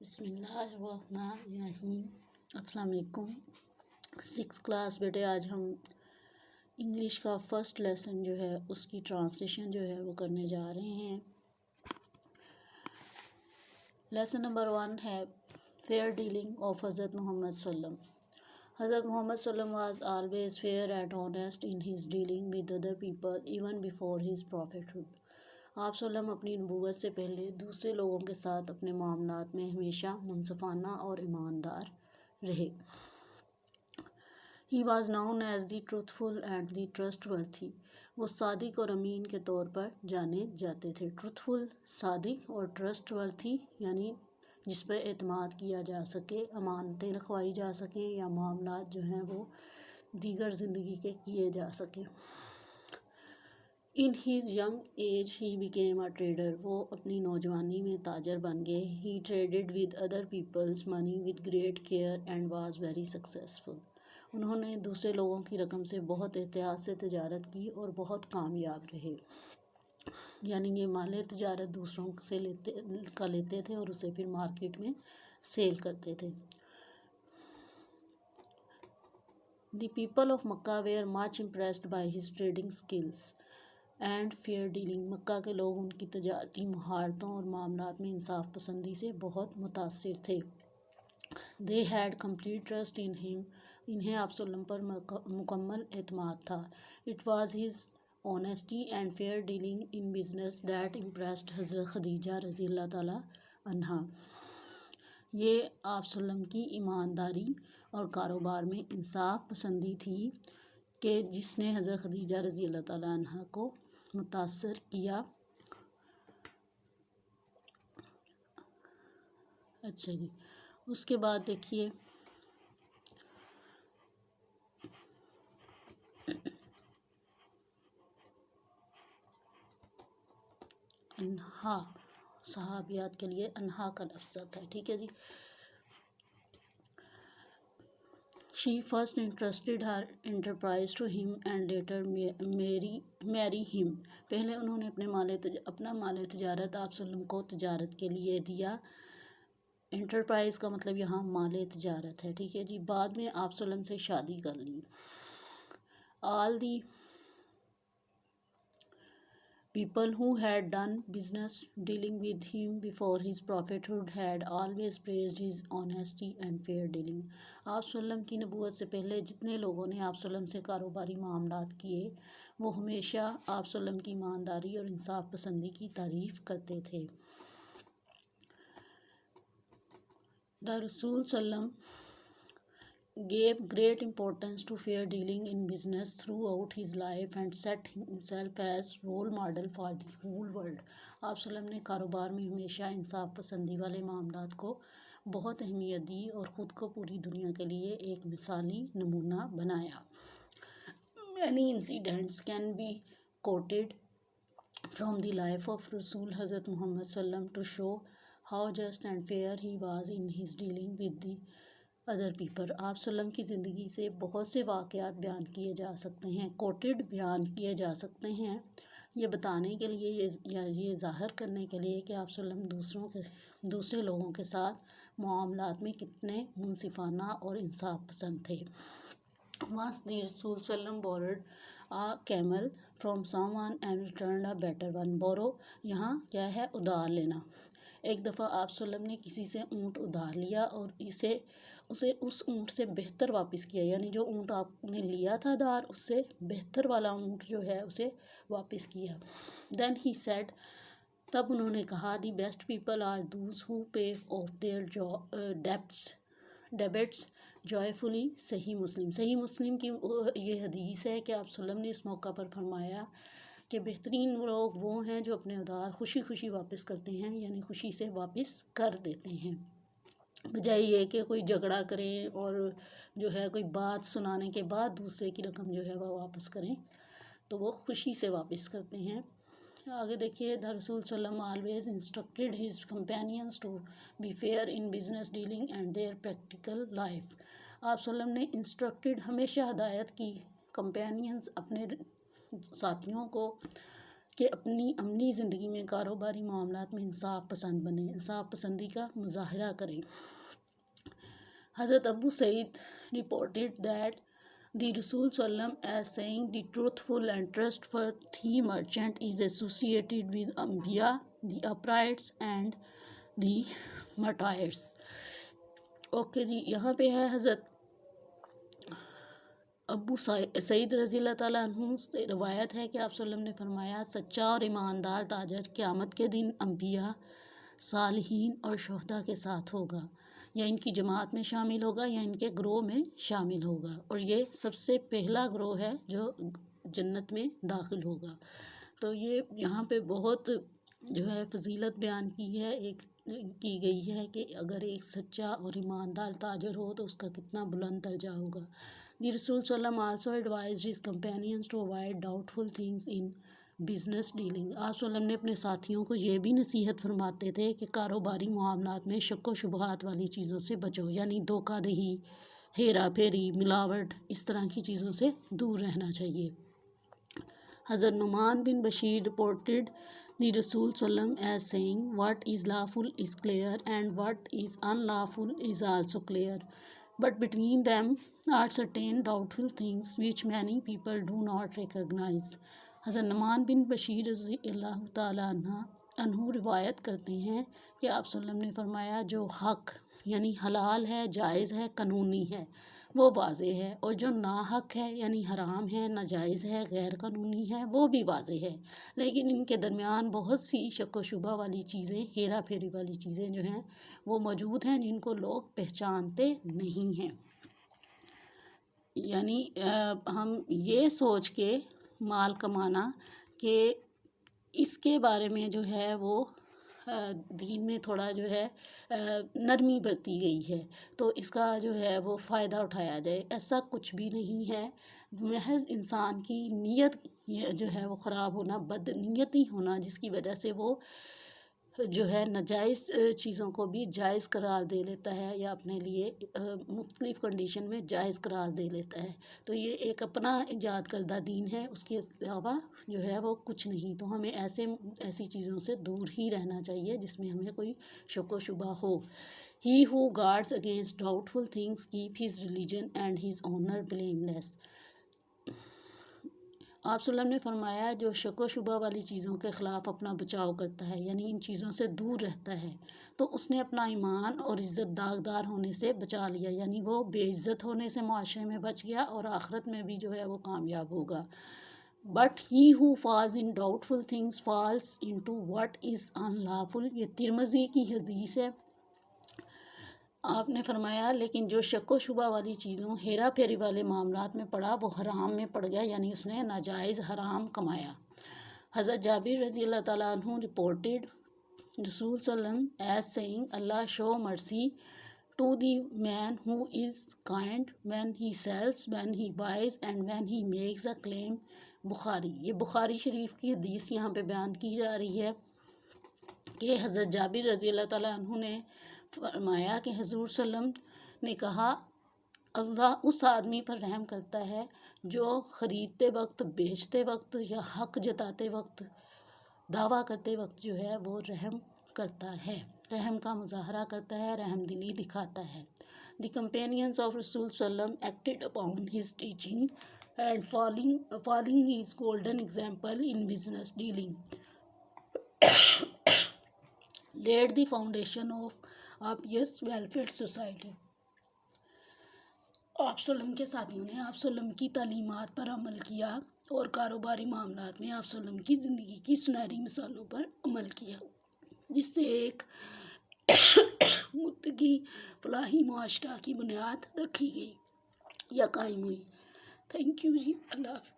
بسم اللہ الرحمن الرحیم۔ السلام علیکم 6 کلاس بیٹے، آج ہم انگلش کا فرسٹ لیسن جو ہے اس کی ٹرانسلیشن جو ہے وہ کرنے جا رہے ہیں۔ لیسن نمبر 1 ہے فیئر ڈیلنگ آف حضرت محمد صلی اللہ علیہ وسلم۔ حضرت محمد صلی اللہ علیہ وسلم was always fair and honest in his dealing with other people even before his prophethood. آپ صلی اللہ علیہ وسلم اپنی نبوت سے پہلے دوسرے لوگوں کے ساتھ اپنے معاملات میں ہمیشہ منصفانہ اور ایماندار رہے۔ He was known as the truthful and the trustworthy۔ وہ صادق اور امین کے طور پر جانے جاتے تھے۔ truthful صادق اور trustworthy یعنی جس پہ اعتماد کیا جا سکے، امانتیں رکھوائی جا سکیں یا معاملات جو ہیں وہ دیگر زندگی کے کیے جا سکیں۔ In his young age he became a trader۔ وہ اپنی نوجوانی میں تاجر بن گئے۔ He traded with other people's money with great care and was very successful۔ انہوں نے دوسرے لوگوں کی رقم سے بہت احتیاط سے تجارت کی اور بہت کامیاب رہے۔ یعنی یہ مال تجارت دوسروں سے لیتے تھے اور اسے پھر مارکیٹ میں سیل کرتے تھے۔ The people of Makkah were much impressed by his trading skills and fair dealing. Makkah کے لوگ ان کی تجارتی مہارتوں اور معاملات میں انصاف پسندی سے بہت متاثر تھے۔ They had complete trust in him۔ انہیں آپ صلی اللہ علیہ وسلم پر مکمل اعتماد تھا۔ It was his honesty and fair dealing in business that impressed حضرت خدیجہ رضی اللہ تعالیٰ عنہا۔ یہ آپ صلی اللہ علیہ وسلم کی ایمانداری اور کاروبار میں انصاف پسندی تھی کہ جس نے حضرت خدیجہ رضی اللہ تعالیٰ عنہا کو متاثر کیا۔ اچھا جی، اس کے بعد دیکھیے انہا، صحابیات کے لیے انہا کا لفظ آتا ہے، ٹھیک ہے جی۔ She first entrusted her enterprise to him and later marry him۔ پہلے انہوں نے اپنا مال تجارت آپ صلی اللہ علیہ وسلم کو تجارت کے لیے دیا۔ انٹرپرائز کا مطلب یہاں مال تجارت ہے، ٹھیک ہے جی۔ بعد میں آپ صلی اللہ علیہ وسلم سے شادی کر لی۔ All the people who had done business dealing with him before his prophethood had always praised his honesty and fair dealing۔ آپ صلی اللہ علیہ وسلم کی نبوت سے پہلے جتنے لوگوں نے آپ صلی اللہ علیہ وسلم سے کاروباری معاملات کیے وہ ہمیشہ آپ صلی اللہ علیہ وسلم کی ایمانداری اور انصاف پسندی کی تعریف کرتے تھے۔ The Rasul صلی اللہ علیہ وسلم gave great importance to fair dealing in business throughout his life and set himself as role model for the whole world۔ آپ صلی اللہ علیہ وسلم نے کاروبار میں ہمیشہ انصاف پسندی والے معاملات کو بہت اہمیت دی اور خود کو پوری دنیا کے لیے ایک مثالی نمونہ بنایا۔ Many incidents can be quoted from the life of Rasul حضرت محمد صلی اللہ علیہ وسلم to show how just and fair he was in his dealing with the other people. آپ صلی اللہ علیہ وسلم کی زندگی سے بہت سے واقعات بیان کیے جا سکتے ہیں، کوٹڈ بیان کیے جا سکتے ہیں، یہ بتانے کے لیے یا یہ ظاہر کرنے کے لیے کہ آپ صلی اللہ علیہ وسلم دوسرے لوگوں کے ساتھ معاملات میں کتنے منصفانہ اور انصاف پسند تھے۔ Once the Rasul صلی اللہ علیہ وسلم borrowed a camel from someone and returned a better one۔ borrow یہاں کیا ہے؟ ادھار لینا۔ ایک دفعہ آپ صلی اللہ علیہ وسلم نے کسی سے اونٹ ادھار لیا اور اسے اس اونٹ سے بہتر واپس کیا، یعنی جو اونٹ آپ نے لیا تھا ادھار اس سے بہتر والا اونٹ جو ہے اسے واپس کیا۔ Then he said، تب انہوں نے کہا the best people are those who pay off their debts joyfully۔ صحیح مسلم کی یہ حدیث ہے کہ آپ صلی اللہ علیہ وسلم نے اس موقع پر فرمایا کہ بہترین لوگ وہ ہیں جو اپنے ادھار خوشی خوشی واپس کرتے ہیں، یعنی خوشی سے واپس کر دیتے ہیں، بجائے یہ کہ کوئی جھگڑا کریں اور جو ہے کوئی بات سنانے کے بعد دوسرے کی رقم جو ہے وہ واپس کریں، تو وہ خوشی سے واپس کرتے ہیں۔ آگے دیکھیے the Rasul صلی اللہ علیہ وسلم always instructed his companions to be fair in business dealing and their practical life۔ آپ صلی اللہ علیہ وسلم نے انسٹرکٹڈ ہمیشہ ہدایت کی کمپینینز اپنے ساتھیوں کو کہ اپنی عملی زندگی میں کاروباری معاملات میں انصاف پسند بنے، انصاف پسندی کا مظاہرہ کریں۔ حضرت ابو سعید reported that the Rasul Sallam as saying the truthful and trustworthy merchant is associated with Anbiya, the uprights and the martyrs۔ Okay جی، یہاں پہ ہے حضرت ابو سعید رضی اللہ تعالیٰ عنہ سے روایت ہے کہ آپ صلی اللہ علیہ وسلم نے فرمایا، سچا اور ایماندار تاجر قیامت کے دن انبیاء، صالحین اور شہداء کے ساتھ ہوگا، یا ان کی جماعت میں شامل ہوگا یا ان کے گروہ میں شامل ہوگا، اور یہ سب سے پہلا گروہ ہے جو جنت میں داخل ہوگا۔ تو یہ یہاں پہ بہت جو ہے فضیلت بیان کی گئی ہے کہ اگر ایک سچا اور ایماندار تاجر ہو تو اس کا کتنا بلند درجہ ہوگا۔ The Rasul Sallam also advised his companions to avoid doubtful things in business dealing۔ آپ صلی اللہ علیہ وسلم نے اپنے ساتھیوں کو یہ بھی نصیحت فرماتے تھے کہ کاروباری معاملات میں شک و شبہات والی چیزوں سے بچو، یعنی دھوکہ دہی، ہیرا پھیری، ملاوٹ، اس طرح کی چیزوں سے دور رہنا چاہیے۔ حضرت نعمان بن Bashir reported the Rasul Sallam as saying, what is lawful is clear and what is unlawful is also clear, but between them are certain doubtful things which many people do not recognize۔ حضرت نعمان بن بشیر رضی اللہ تعالیٰ عنہ روایت کرتے ہیں کہ آپ صلی اللہ علیہ وسلم نے فرمایا، جو حق یعنی حلال ہے، جائز ہے، قانونی ہے، وہ واضح ہے، اور جو ناحق ہے یعنی حرام ہے، ناجائز ہے، غیر قانونی ہے، وہ بھی واضح ہے، لیکن ان کے درمیان بہت سی شک و شبہ والی چیزیں، ہیرا پھیری والی چیزیں جو ہیں وہ موجود ہیں جن کو لوگ پہچانتے نہیں ہیں۔ یعنی ہم یہ سوچ کے مال کمانا کہ اس کے بارے میں جو ہے وہ دین میں تھوڑا جو ہے نرمی برتی گئی ہے، تو اس کا جو ہے وہ فائدہ اٹھایا جائے، ایسا کچھ بھی نہیں ہے۔ محض انسان کی نیت جو ہے وہ خراب ہونا، بد نیتی ہونا، جس کی وجہ سے وہ جو ہے ناجائز چیزوں کو بھی جائز قرار دے لیتا ہے یا اپنے لیے مختلف کنڈیشن میں جائز قرار دے لیتا ہے۔ تو یہ ایک اپنا ایجاد کردہ دین ہے، اس کے علاوہ جو ہے وہ کچھ نہیں۔ تو ہمیں ایسی چیزوں سے دور ہی رہنا چاہیے جس میں ہمیں کوئی شک و شبہ ہو۔ He who guards against doubtful things keep his religion and his honor blameless۔ آپ صلی اللہ علیہ وسلم نے فرمایا، جو شک و شبہ والی چیزوں کے خلاف اپنا بچاؤ کرتا ہے، یعنی ان چیزوں سے دور رہتا ہے، تو اس نے اپنا ایمان اور عزت داغدار ہونے سے بچا لیا، یعنی وہ بے عزت ہونے سے معاشرے میں بچ گیا اور آخرت میں بھی جو ہے وہ کامیاب ہوگا۔ But he who falls in doubtful things falls into what is unlawful۔ یہ ترمذی کی حدیث ہے۔ آپ نے فرمایا، لیکن جو شک و شبہ والی چیزوں، ہیرا پھیری والے معاملات میں پڑا، وہ حرام میں پڑ گیا، یعنی اس نے ناجائز حرام کمایا۔ حضرت جابر رضی اللہ تعالیٰ عنہ reported Rasul Sallam as saying, Allah show mercy to the man who is kind when he sells, when he buys and when he makes a claim۔ بخاری، یہ بخاری شریف کی حدیث یہاں پہ بیان کی جا رہی ہے کہ حضرت جابر رضی اللہ تعالیٰ عنہ نے فرمایا کہ حضور صلی اللہ علیہ وسلم نے کہا، اللہ اس آدمی پر رحم کرتا ہے جو خریدتے وقت، بیچتے وقت یا حق جتاتے وقت، دعویٰ کرتے وقت جو ہے وہ رحم کرتا ہے، رحم کا مظاہرہ کرتا ہے، رحم دلی دکھاتا ہے۔ The companions of Rasul Sallam acted upon his teaching and following his golden example in business dealing laid the foundation of a pious welfare society۔ آپ صلی اللہ علیہ وسلم کے ساتھیوں نے آپ صلی اللہ علیہ وسلم کی تعلیمات پر عمل کیا اور کاروباری معاملات میں آپ صلی اللہ علیہ وسلم کی زندگی کی سنہری مثالوں پر عمل کیا، جس سے ایک متقی فلاحی معاشرہ کی بنیاد رکھی گئی یا قائم ہوئی۔ تھینک یو جی، اللہ حافظ۔